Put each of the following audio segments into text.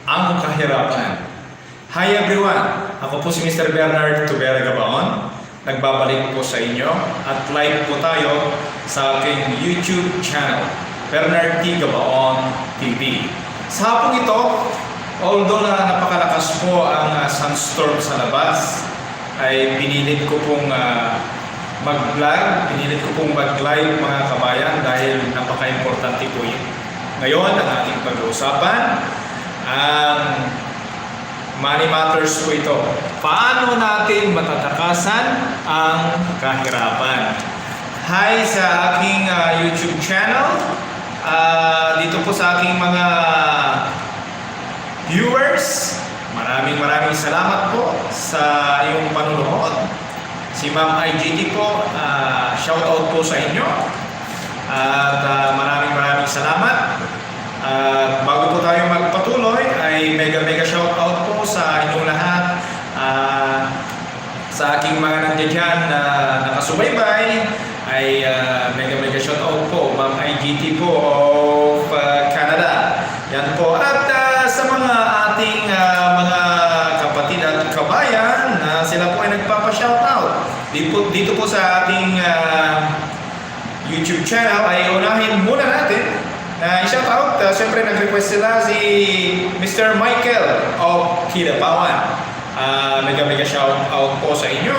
ang kahirapan. Hi everyone! Ako po si Mr. Bernard Tubera Gabaon. Nagbabalik po sa inyo at live po tayo sa aking YouTube channel, Bernard T. Gabaon TV. Sa hapong ito, although na napakalakas po ang sunstorm sa labas, ay pinilit ko pong mag-live mga kabayan dahil napaka-importante po yun. Ngayon, ang ating pag-uusapan, ang money matters po ito. Paano natin matatakasan ang kahirapan? Hi sa aking YouTube channel. Dito po sa aking mga viewers, maraming salamat po sa iyong panunood. Si Ma'am IGT po, shout out po sa inyo. At maraming salamat. Bago po tayo magpatuloy ay mega shout out po sa inyong lahat, sa aking mga nandiyan na nakasubaybay ay mega shout out po Ma'am IGT po of Canada. Yan po. At sa mga ating mga kapatid at kabayan na sila po ay nagpapa-shout out dito po sa ating YouTube channel, ay unahin muna natin na i-shout out. Siyempre nag-request sila si Mr. Michael of Kidapawan. Mega shout out po sa inyo.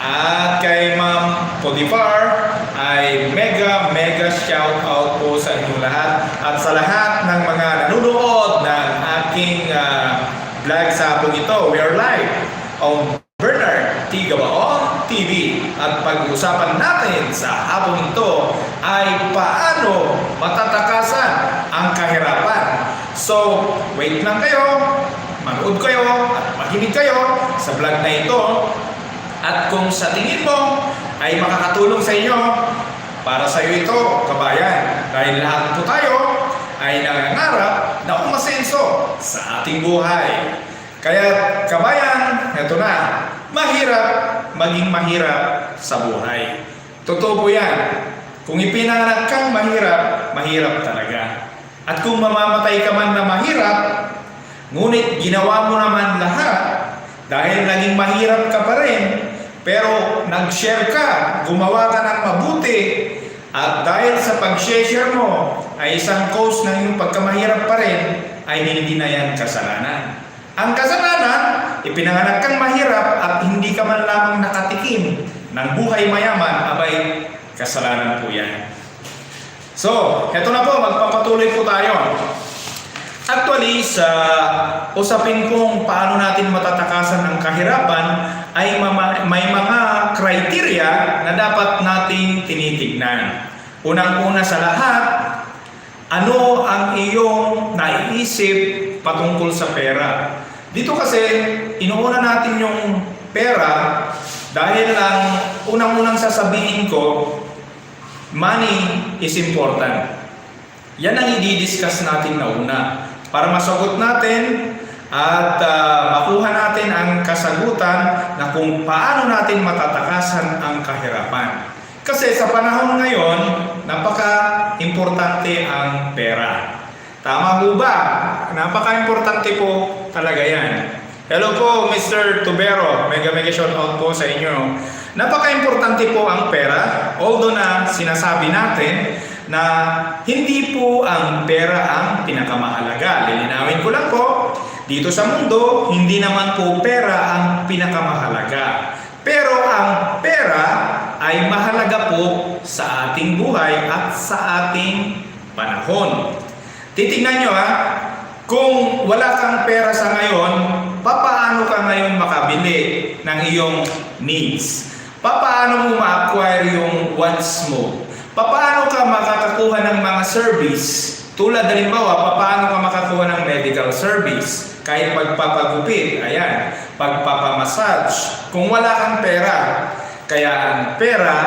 At kay Ma'am Podifar ay mega shout out po sa inyong lahat. At sa lahat ng mga nanonood ng aking vlog sa hapong ito, we are live on Bernard T. Gabaon TV. At pag-uusapan natin sa hapong ito ay paano matatakasan ang kahirapan. So, wait lang kayo, manood kayo at makinig kayo sa vlog na ito. At kung sa tingin mo ay makakatulong sa inyo, para sa iyo ito, kabayan. Dahil lahat po tayo ay nangangarap na umasenso sa ating buhay. Kaya kabayan, eto na, mahirap maging mahirap sa buhay. Totoo po yan. Kung ipinanganak kang mahirap, mahirap talaga. At kung mamamatay ka man na mahirap, ngunit ginawa mo naman lahat dahil naging mahirap ka pa rin, pero nag-share ka, gumawa ka ng mabuti, at dahil sa pag-share mo ay isang cause ng iyong pagkamahirap pa rin, ay hindi na yan kasalanan. Ang kasalanan, ipinanganak kang mahirap at hindi ka man lamang nakatikim ng buhay mayaman, abay, kasalanan po yan. So, eto na po, magpapatuloy po tayo. Actually, sa usapin kung paano natin matatakasan ang kahirapan, ay may mga criteria na dapat nating tinitignan. Unang-una sa lahat, ano ang iyong naiisip patungkol sa pera? Dito kasi, inuuna natin yung pera dahil ang unang-unang sasabihin ko, money is important. Yan ang i-discuss natin na una para masagot natin at makuha natin ang kasagutan na kung paano natin matatakasan ang kahirapan. Kasi sa panahon ngayon, napaka-importante ang pera. Tama po ba? Napaka-importante po talaga yan. Hello po, Mr. Tubero. Mega shout out po sa inyo. Napaka-importante po ang pera. Although na sinasabi natin na hindi po ang pera ang pinakamahalaga. Lilinawin ko lang po, dito sa mundo, hindi naman po pera ang pinakamahalaga. Pero ang pera ay mahalaga po sa ating buhay at sa ating panahon. Titingnan nyo kung wala kang pera sa ngayon, papaano ka ngayon makabili ng iyong needs? Papaano mo ma-acquire yung wants mo? Papaano ka makakakuha ng mga service? Tulad halimbawa, papaano ka makakuha ng medical service? Kahit pagpapagupit, ayan, pagpapamassage. Kung wala kang pera, kaya ang pera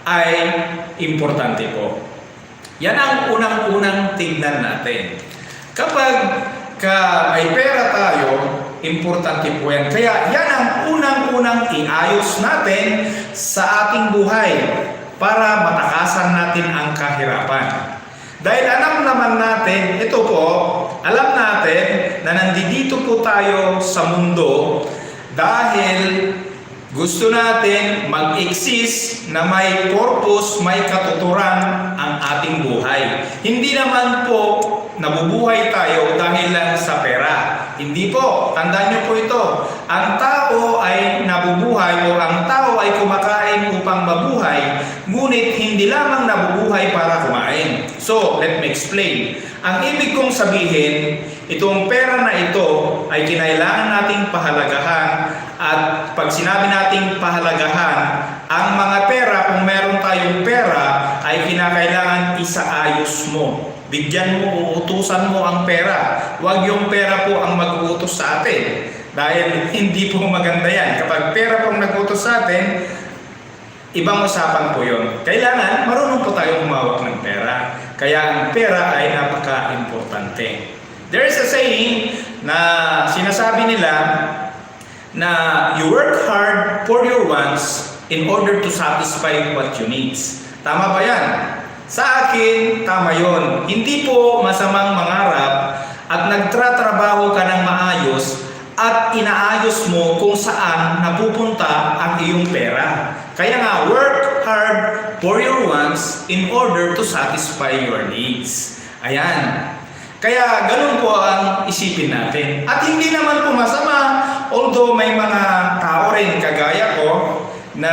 ay importante po. Yan ang unang-unang tignan natin. Kapag may pera tayo, importante po yan. Kaya yan ang unang-unang iayos natin sa ating buhay para matakasan natin ang kahirapan. Dahil alam naman natin, ito po, alam natin na tayo sa mundo dahil gusto natin mag-exist na may purpose, may katuturan ang ating buhay. Hindi naman po nabubuhay tayo dahil lang sa pera. Hindi po. Tandaan niyo po ito. Ang tao ay nabubuhay o ang tao ay kumakain upang mabuhay, ngunit hindi lamang nabubuhay para kumain. So, let me explain. Ang ibig kong sabihin, itong pera na ito ay kinailangan nating pahalagahan, at pag sinabi nating pahalagahan, ang mga pera, kung meron tayong pera, ay kinakailangan isaayos mo. Bigyan mo, uutusan mo ang pera. Huwag yung pera po ang mag-uutos sa atin. Dahil hindi po maganda yan. Kapag pera pong nag-uutos sa atin, ibang usapan po yun. Kailangan marunong po tayong humawak ng pera. Kaya ang pera ay napaka-importante. There is a saying na sinasabi nila na you work hard for your wants in order to satisfy what you needs. Tama ba yan? Sa akin, tama yun. Hindi po masamang mangarap at nagtratrabaho ka ng maayos at inaayos mo kung saan napupunta ang iyong pera. Kaya nga, work hard for your wants in order to satisfy your needs. Ayan. Kaya ganun po ang isipin natin. At hindi naman po masama, although may mga tao rin kagaya ko na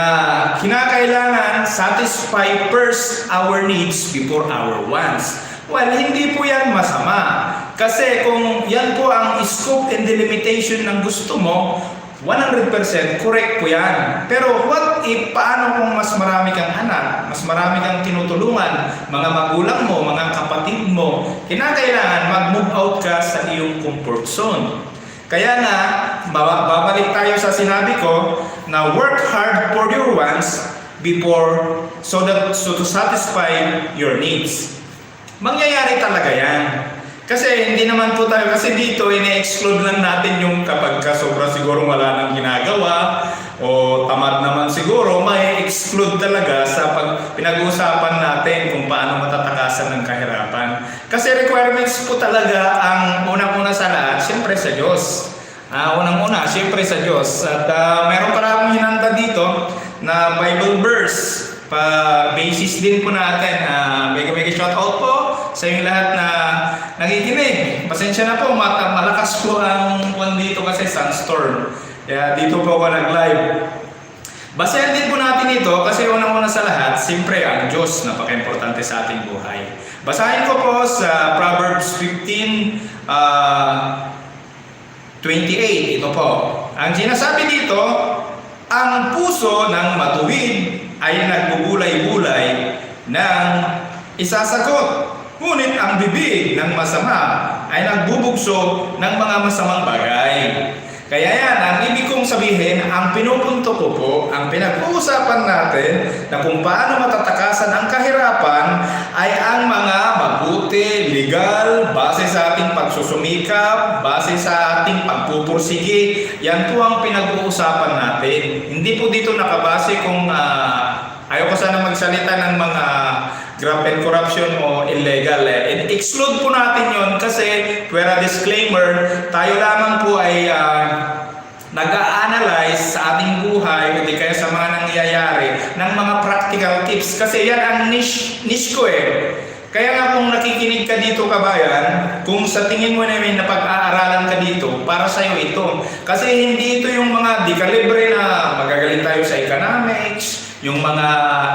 kinakailangan satisfy first our needs before our wants. Well, hindi po yan masama. Kasi kung yan po ang scope and delimitation ng gusto mo, 100% correct po yan. Pero what if, paano kung mas marami kang anak, mas marami kang tinutulungan, mga magulang mo, mga kapatid mo, kinakailangan mag-move out ka sa iyong comfort zone. Kaya nga, babalik tayo sa sinabi ko na work hard for your wants before so to satisfy your needs. Mangyayari talaga yan. Kasi hindi naman po tayo, kasi dito ine-exclude lang natin yung kapag sobra siguro wala nang ginagawa o tamad naman siguro, may exclude talaga sa pinag-uusapan natin kung paano matatakasan ng kahirapan. Kasi requirements po talaga ang unang-una sa lahat, siyempre sa Diyos. Unang-una, siyempre sa Diyos. At meron pa akong hinanda dito na Bible verse. Basis din po natin. Mega shout out po sa yung lahat na nakikinig. Pasensya na po, malakas po ang one dito kasi sunstorm. Kaya dito po ako nag-live. Basahin din po natin ito kasi unang-una sa lahat, siyempre ang Diyos, napaka-importante sa ating buhay. Basahin ko po sa Proverbs 15:28. Ito po. Ang sinasabi dito, ang puso ng matuwid ay nagbubulay-bulay ng isasagot. Ngunit ang bibig ng masama ay nagbubugso ng mga masamang bagay. Kaya yan, ang ibig kong sabihin, ang pinupunto ko po, ang pinag-uusapan natin na kung paano matatakasan ang kahirapan ay ang mga mabuti, legal, base sa ating pagsusumikap, base sa ating pagpupursigi. Yan po ang pinag-uusapan natin. Hindi po dito nakabase kung ayaw ko sana magsalita ng mga graft and corruption o illegal. Exclude po natin yon kasi, pwera disclaimer, tayo lamang po ay nag-a-analyze sa ating buhay o di kaya sa mga nangyayari ng mga practical tips. Kasi yan ang niche ko eh. Kaya nga kung nakikinig ka dito kabayan, kung sa tingin mo namin na pag-aaralan ka dito, para sa'yo ito. Kasi hindi ito yung mga di kalibre na magagaling tayo sa economics, yung mga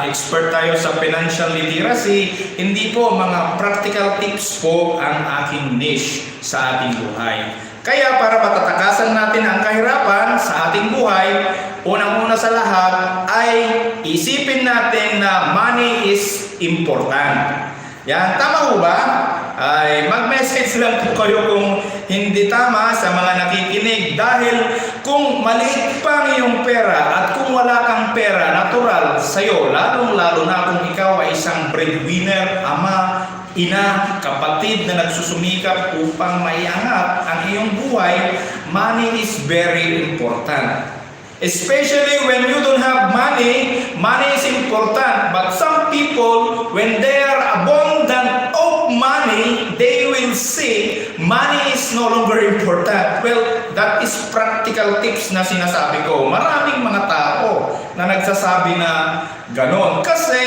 expert tayo sa financial literacy, hindi po, mga practical tips po ang aking niche sa ating buhay. Kaya para matatakasan natin ang kahirapan sa ating buhay, unang-una sa lahat ay isipin natin na money is important. Yan, tama ho ba? Ay mag-message lang po kayo kung hindi tama sa mga nakikinig dahil kung maliit pa ang iyong pera at kung wala kang pera natural sa'yo, lalong-lalo na kung ikaw ay isang breadwinner, ama, ina, kapatid na nagsusumikap upang maiangat ang iyong buhay, money is very important. Especially when you don't have money, money is important. But some people, when they are abundant of money, they will say money is no longer important. Well, that is practical tips na sinasabi ko. Maraming mga tao na nagsasabi na ganon. Kasi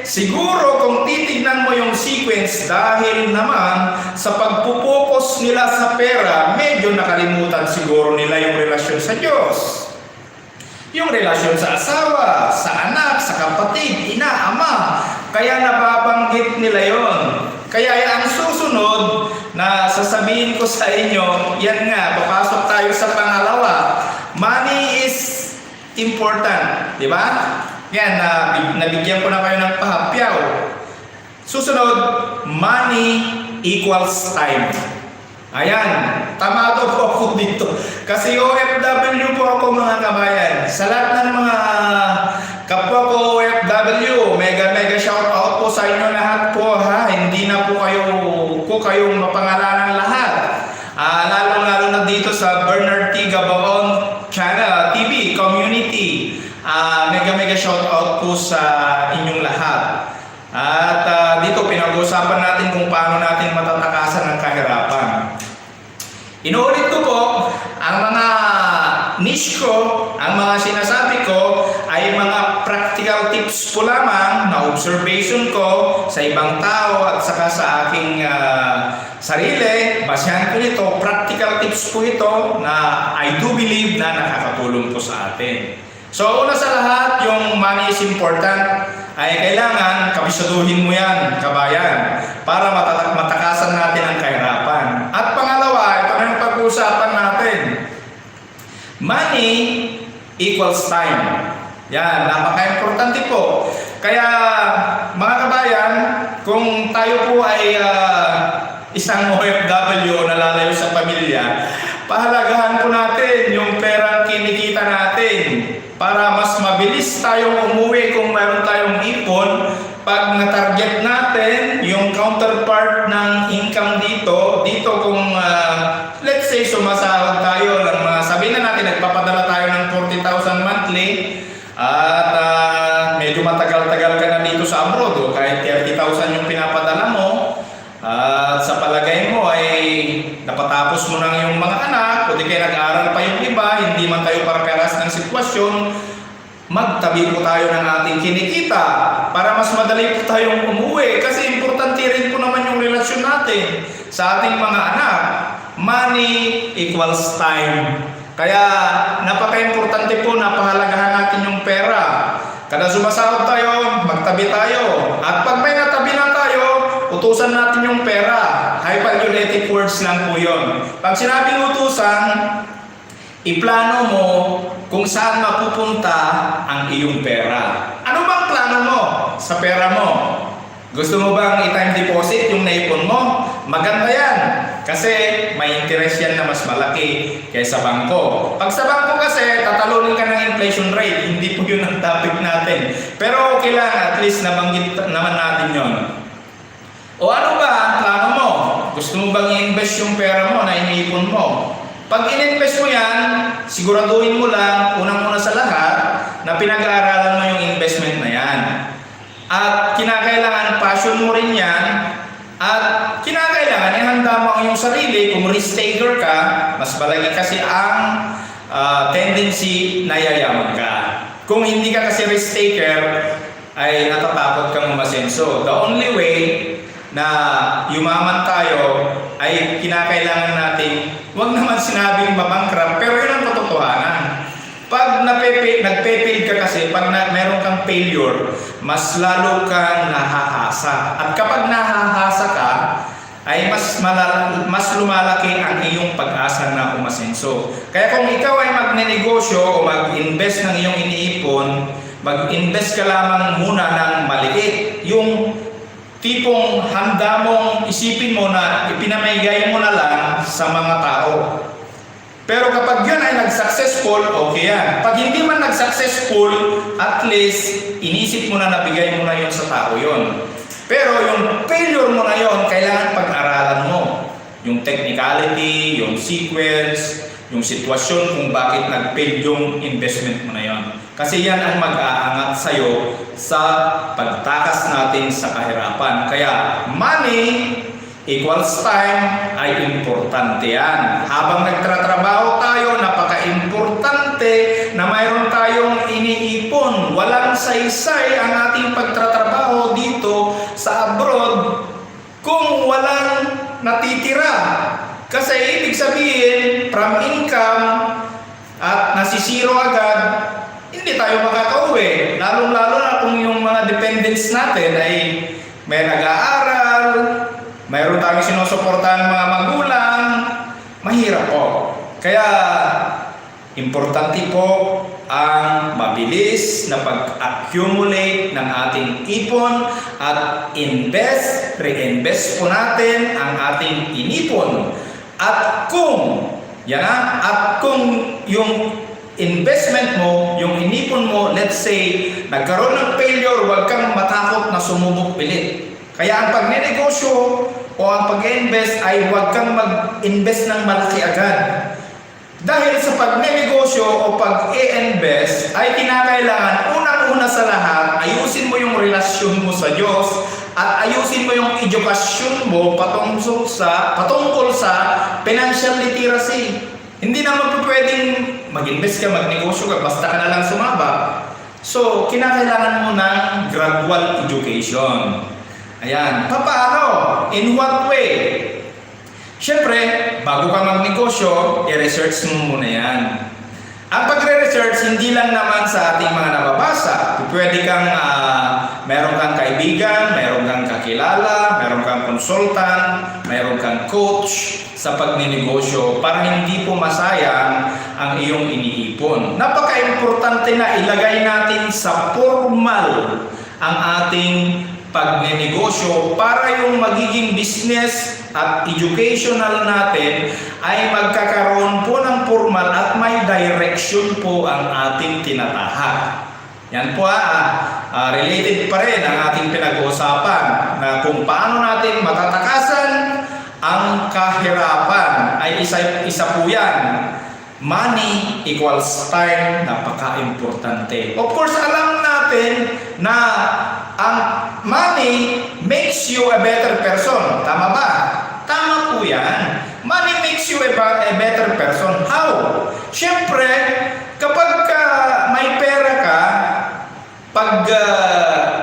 siguro kung titignan mo yung sequence, dahil naman sa pagpupokus nila sa pera, medyo nakalimutan siguro nila yung relasyon sa Diyos. Yung relasyon sa asawa, sa anak, sa kapatid, ina, ama. Kaya nababanggit nila yon. Kaya ang susunod na sasabihin ko sa inyo, yan nga, papasok tayo sa pangalawa. Money is important. Di ba? Yan, nabigyan ko na kayo ng pahapyaw. Susunod, money equals time. Ayan, tamado po ako dito. Kasi OFW po ako mga kabayan. Sa lahat ng mga kapwa ko OFW, mega shout out po sa inyo lahat po ha. Hindi na po kayong mapangalanan lahat. Lalo na dito sa Bernard T. Gabaon Channel TV Community. Mega shout out po sa inyong lahat. At dito pinag-uusapan natin kung paano natin matatakasan ang kahirapan. Inuulit ko po, ang mga niche ko, ang mga sinasabi ko ay mga practical tips po lamang na observation ko sa ibang tao at saka sa aking sarili. Basehan ko nito, practical tips po ito na I do believe na nakakatulong po sa atin. So una sa lahat, yung money is important ay kailangan kabisaduhin mo yan, kabayan, para matakasan natin ang kahirapan. At pangalawa, ito na yung pag-uusapan natin. Money equals time. Yan, napaka-importante po. Kaya mga kabayan, kung tayo po ay isang OFW o nalalayo sa pamilya, pahalagahan po natin yung perang kinikita natin para mas mabilis tayong umuwi kung mayroon tayong ipon. Pag na-target natin yung counterpart ng income dito kung let's say sumasahod tayo ng mga, sabihin na natin nagpapadala tayo ng 40,000 monthly at medyo matagal-tagal ka na dito sa abroad o kahit 30,000 yung pinapadala mo at sa palagay mo ay napatapos mo ng yung mga anak o di kayo nag-aaral pa yung iba, hindi man tayo para-peras ng sitwasyon, magtabi po tayo ng ating kinikita para mas madali po tayong umuwi kasi importante rin po naman yung relasyon natin sa ating mga anak. Money equals time. Kaya napaka-importante po na pahalagahan natin yung pera. Kada sumasahod tayo, magtabi tayo. At pag may natabi na tayo, utusan natin yung pera. Hyperkinetic words lang po yun. Pag sinabing utusan, iplano mo kung saan mapupunta ang iyong pera. Ano bang plano mo sa pera mo? Gusto mo bang i-time deposit yung naipon mo? Maganda yan. Kasi may interest yan na mas malaki kaysa bangko. Pag sa bangko kasi, tatalunin ka ng inflation rate. Hindi po yun ang topic natin. Pero okay lang, at least nabanggit naman natin yon. O ano ba ang plano mo? Gusto mo bang i-invest yung pera mo na iniipon mo? Pag in-invest mo yan, siguraduhin mo lang, unang-una sa lahat, na pinag-aaralan mo yung investment na yan. At kinakailangan passion mo rin yan. At kinakailangan ihanda mo ang iyong sarili. Kung risk taker ka, mas malaki kasi ang tendency na yayaman ka. Kung hindi ka kasi risk taker, ay natatakot kang umasenso. The only way na yumaman tayo ay kinakailangan natin, wag naman sinabing mabankrupt, pero yun ang katotohanan. Pag nagpe-fail ka kasi, pag meron kang failure, mas lalo kang nahahasa. At kapag nahahasa ka, ay mas lumalaki ang iyong pag-asa na umasenso. Kaya kung ikaw ay magnenegosyo o mag-invest ng iyong iniipon, mag-invest ka lamang muna ng maliit. Yung tipong handa mong isipin mo na ipinamigay mo na lang sa mga tao. Pero kapag yun ay nag-successful, okay yan. Pag hindi man nag-successful, at least inisip mo na nabigay mo na yun sa tao yun. Pero yung failure mo na yun, kailangan pag-aralan mo. Yung technicality, yung sequence, yung sitwasyon kung bakit nag-fail yung investment mo na yun. Kasi yan ang mag-aangat sa'yo sa pagtakas natin sa kahirapan. Kaya money equals time ay importante yan. Habang nagtatrabaho tayo, napaka-importante na mayroon tayong iniipon. Walang saysay ang ating pagtatrabaho dito sa abroad kung walang natitira. Kasi ibig sabihin, from income at nasisiro agad, hindi tayo makakauwi. Lalong-lalo na kung yung mga dependents natin ay may nag-aaral, mayroon tayong sinusuportahan mga magulang, mahirap po. Kaya, importante po ang mabilis na pag-accumulate ng ating ipon at reinvest po natin ang ating inipon. At kung yung investment mo, yung inipon mo, let's say, nagkaroon ng failure, huwag kang matakot na sumubok ulit. Kaya ang pagnenegosyo o ang pag-invest ay huwag kang mag-invest ng malaki agad. Dahil sa pagnenegosyo o pag-i-invest ay kinakailangan unang-una sa lahat, ayusin mo yung relasyon mo sa Diyos at ayusin mo yung edukasyon mo patungkol sa financial literacy. Hindi naman po pwedeng mag-invest ka, magnegosyo ka, basta ka na lang sumaba. So, kinakailangan mo ng gradual education. Ayan. Paano? In what way? Siyempre, bago ka magnegosyo, i-research mo muna yan. Ang pagre-research, hindi lang naman sa ating mga nababasa. Pwede kang, meron kang kaibigan, meron kang kakilala, meron kang consultant, meron kang coach sa pagninegosyo para hindi po masayang ang iyong iniipon. Napaka-importante na ilagay natin sa formal ang ating pagnenegosyo para yung magiging business at educational natin ay magkakaroon po ng formal at may direction po ang ating tinatahak. Yan po related pa rin ang ating pinag-uusapan na kung paano natin matatakasan ang kahirapan ay isa po yan. Money equals time, napaka-importante. Of course, alam natin na ang money makes you a better person. Tama ba? Tama po yan. Money makes you a better person. How? Siyempre, kapag may pera ka, pag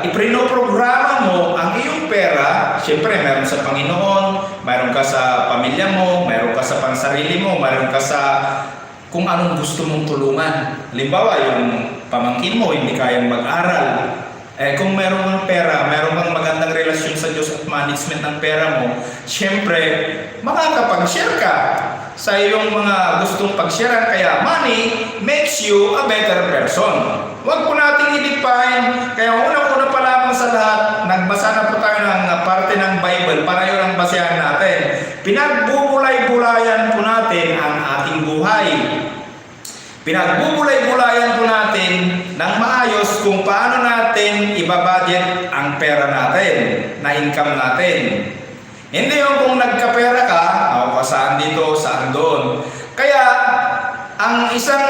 iprinoprograma mo ang iyong pera, siyempre, mayroon sa Panginoon, mayroon ka sa pamilya mo, mayroon ka sa pansarili mo, mayroon ka sa kung anong gusto mong tulungan. Halimbawa, yung pamangkin mo, hindi kayang mag-aral. Kung meron kang pera, meron kang magandang relasyon sa Diyos at management ng pera mo, siyempre, makakapag-share ka sa iyong mga gustong pag-sharean. Kaya, money makes you a better person. Huwag po nating i-define. Kaya, unang-una pa lamang sa lahat, nagbasa na po tayo ng parte ng Bible para yun ang basehan natin. Pinagbubulay-bulayan po natin ang ating buhay. Pinagbubulay-bulayan po natin ng maayos kung paano natin ibabudget ang pera natin, na income natin. Hindi yung kung nagkapera ka, o saan dito, saan doon. Kaya, ang isang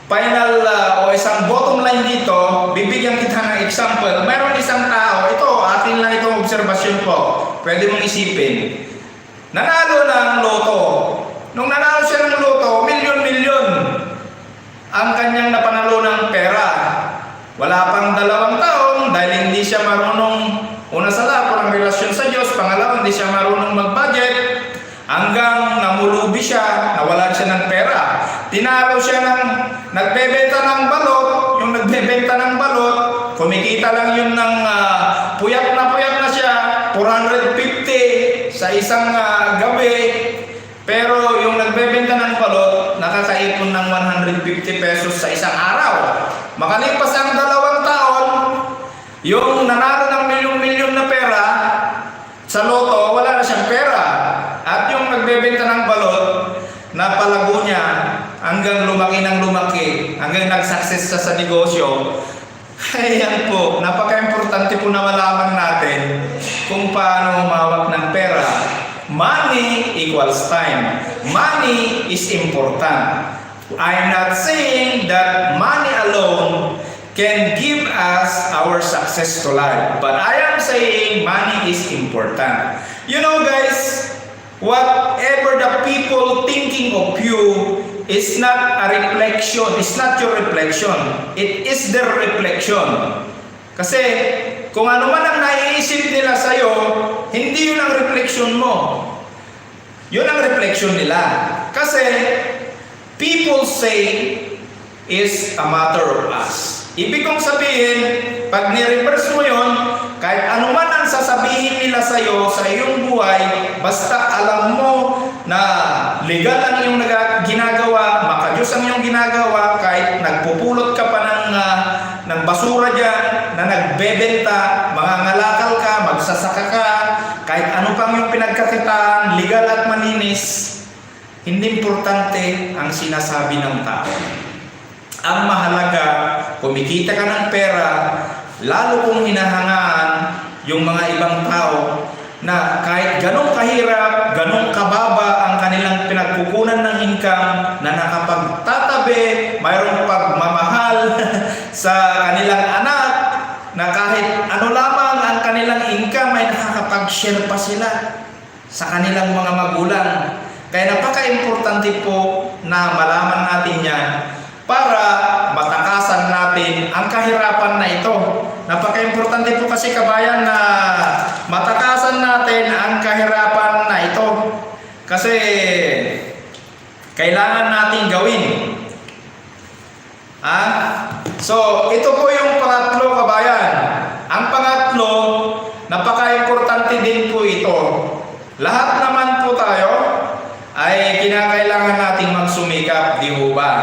final o isang bottom line dito, bibigyan kita ng example. Mayroon isang tao, ito, atin lang itong obserbasyon po. Pwede mong isipin. Nanalo ng loto. Nung nanalo siya ng loto, milyon-milyon ang kanyang napanalo ng pera. Wala pang 2 taon dahil hindi siya marunong, una sa lahat, walang relasyon sa Diyos. Pangalawa, hindi siya marunong mag-budget. Hanggang namulubi siya, nawalan siya ng pera. Tinalo siya ng nagbebenta ng balot. Yung nagbebenta ng balot, kumikita lang yun ng puyat na siya, 450 sa isang gabi. Pero yung nagbebenta ng balot, nakakaipon ng 150 pesos sa isang araw. Makalipas ang 2 taon, yung nanalo ng milyon-milyon na pera sa loto, wala na siyang pera. At yung nagbebenta ng balot, napalago niya hanggang lumaki ng lumaki, hanggang nag-success siya sa negosyo. Ayan po, napaka-importante po na malaman natin kung paano humawak ng pera. Money equals time. Money is important. I'm not saying that money alone can give us our success to life. But I am saying money is important. You know guys, whatever the people thinking of you is not a reflection. It's not your reflection. It is their reflection. Kasi kung ano man ang naiisip nila sa'yo, hindi yun ang reflection mo. Yun ang reflection nila. Kasi people say is a matter of us. Ibig kong sabihin, pag ni-reverse mo yun, kahit ano man ang sasabihin nila sa'yo sa iyong buhay, basta alam mo na legal ang iyong ginagawa, makadiyos ang iyong ginagawa, kahit nagpupulot ka pa ng basura dyan, na nagbebenta, mangangalakal ka, magsasaka ka, kahit ano pang yung pinagkakitaan, legal at malinis, hindi importante ang sinasabi ng tao. Ang mahalaga, kumikita ka ng pera, lalo kung hinahangaan yung mga ibang tao na kahit ganong kahirap, ganong kababa ang kanilang pinagkukunan ng income, na nakapagtatabi, mayroong pagmamahal sa kanilang anak, na kahit ano lamang ang kanilang income ay nakakapag-share pa sila sa kanilang mga magulang. Kaya napaka-importante po na malaman natin yan para matakasan natin ang kahirapan na ito. Napaka-importante po kasi kabayan na matakasan natin ang kahirapan na ito. Kasi kailangan natin gawin. So, ito po yung pangatlo kabayan. Ang pangatlo, napaka-importante din po ito. Lahat naman po tayo ay kinakailangan nating magsumikap, di ho ba?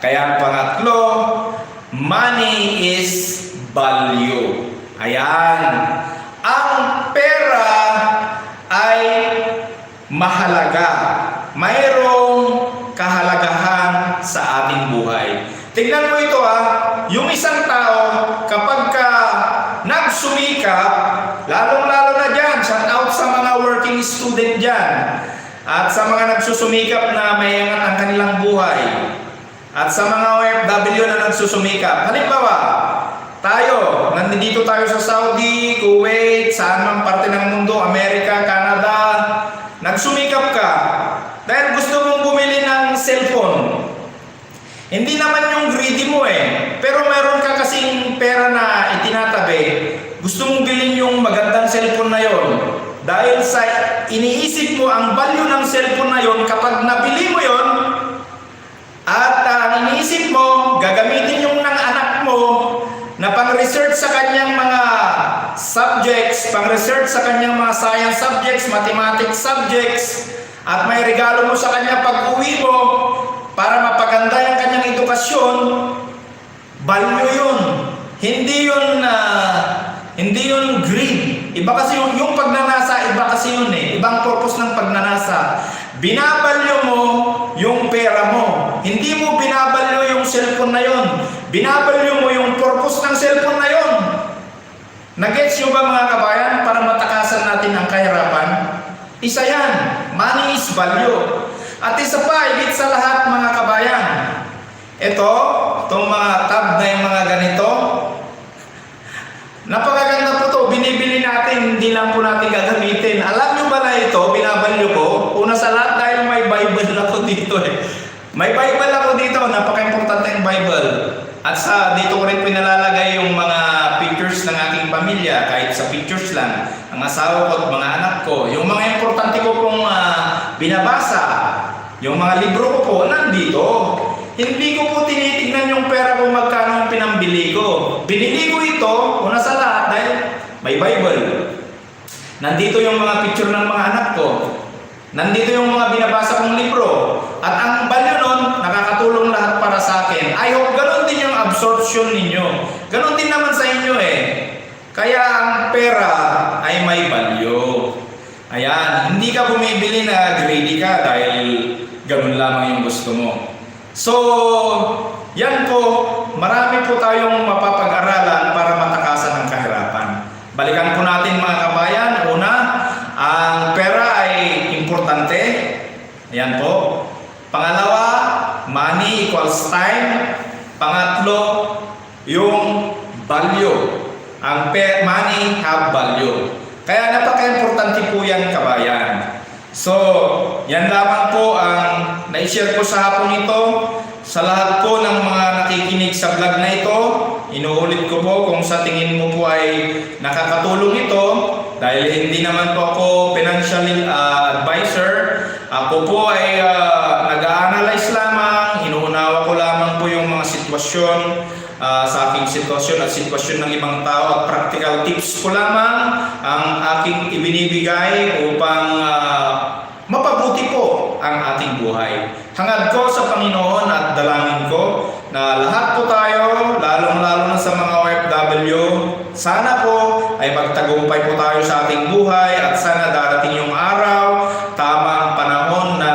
Kaya ang pangatlo, money is value. Ayan. Ang pera ay mahalaga. Mayroong kahalagahan sa ating buhay. Tingnan mo ito yung isang tao kapag nagsumikap, lalong-lalo na dyan, shout out sa mga working student dyan, at sa mga nagsusumikap na may angat ang kanilang buhay, at sa mga OFW na nagsusumikap. Halimbawa, tayo, nandito tayo sa Saudi, Kuwait, saan mang parte ng mundo, Amerika, Canada, nagsumikap ka dahil gusto mong bumili ng cellphone. Hindi naman yung greedy mo pero mayroon ka kasing pera na itinatabi, gusto mong bilhin yung magandang cellphone na yon. Dahil sa iniisip mo ang value ng cellphone na yon, kapag nabili mo yon, at iniisip mo, gagamitin yung ng anak mo na pang-research sa kanyang mga subjects, pang-research sa kanyang mga science subjects, mathematics subjects, at may regalo mo sa kanya pag-uwi mo para mapaganda yung kanyang edukasyon, value yun. Hindi yun greed. Iba kasi yung pagnanasa, iba kasi yun Ibang purpose ng pagnanasa. Binabalyo mo yung pera mo. Hindi mo binabalyo yung cellphone na yun. Binabalyo mo yung purpose ng cellphone na yun. Nagets nyo ba mga kabayan, para matakasan natin ang kahirapan? Isa yan. Money is value. At isa pa, higit sa lahat mga kabayan, itong mga tab na yung mga ganito, napakaganda po to. Binibili natin, hindi lang po natin gagamitin. Alam nyo ba na ito, binabalyo ko? Una sa lahat, dahil may Bible ako dito May Bible ako dito, napaka-importante yung Bible. At dito ko rin pinalalagay yung mga pictures ng aking pamilya, kahit sa pictures lang, ang asawa ko at mga anak ko. Yung mga importante ko pong binabasa, yung mga libro ko po, nandito. Hindi ko po tinitignan yung pera kung magkano ang pinambili ko. Binili ko ito, una sa lahat, dahil may Bible. Nandito yung mga picture ng mga anak ko. Nandito yung mga binabasa kong libro. At ang value nun, nakakatulong lahat para sa akin. I hope ganun din yung absorption ninyo. Ganun din naman sa inyo Kaya ang pera ay may value. Ayan, hindi ka bumibili na greedy ka dahil ganun lamang yung gusto mo. So, yan po, marami po tayong mapapag-aralan para matakasan ang kahirapan. Balikan po natin mga kabayan. Una, ang pera ay importante. Ayan po. Pangalawa, money equals time. Pangatlo, yung value. Ang money have value. Kaya napaka-importante po yan, kabayan. So, yan lamang po ang na-share ko sa hapon ito. Sa lahat po ng mga nakikinig sa vlog na ito, inuulit ko po kung sa tingin mo po ay nakakatulong ito, dahil hindi naman po ako financial advisor. Ako po ay nag-a-analyze lamang, inuunawa ko lamang po yung mga sitwasyon sa aking sitwasyon at sitwasyon ng ibang tao, at practical tips ko lamang ang aking ibinibigay upang mapabuti po ang ating buhay. Hangad ko sa Panginoon at dalangin ko na lahat po tayo, lalong-lalo na sa mga OFW, sana po ay magtagumpay po tayo sa ating buhay, at sana darating yung araw, tamang panahon na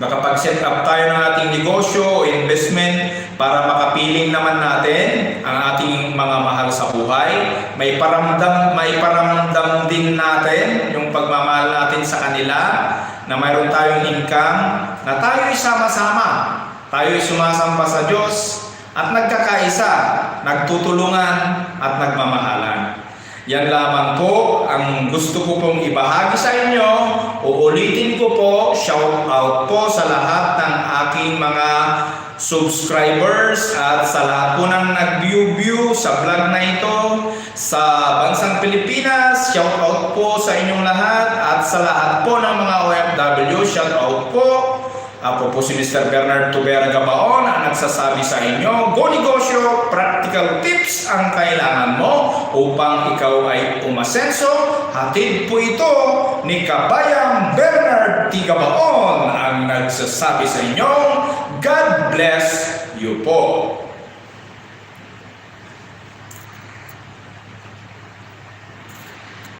makapag-set up tayo ng ating negosyo o investment para makapiling naman natin ang ating mga mahal sa buhay. May paramdam din natin yung pagmamahal natin sa kanila, na mayroon tayong income, na tayo'y sama-sama, tayo'y sumasamba sa Diyos at nagkakaisa, nagtutulungan at nagmamahalan. Yan lamang po ang gusto ko pong ibahagi sa inyo. Uulitin ko po, shout out po sa lahat ng aking mga subscribers at sa lahat po ng nag-view sa vlog na ito sa bansang Pilipinas. Shout out po sa inyong lahat, at sa lahat po ng mga OFW, shout out po. Ako po si Mr. Bernard Tubera Gabaon ang nagsasabi sa inyo, go negosyo, practical tips ang kailangan mo upang ikaw ay umasenso. Hatid po ito ni Kabayang Bernard T. Gabaon ang nagsasabi sa inyo, God bless you po.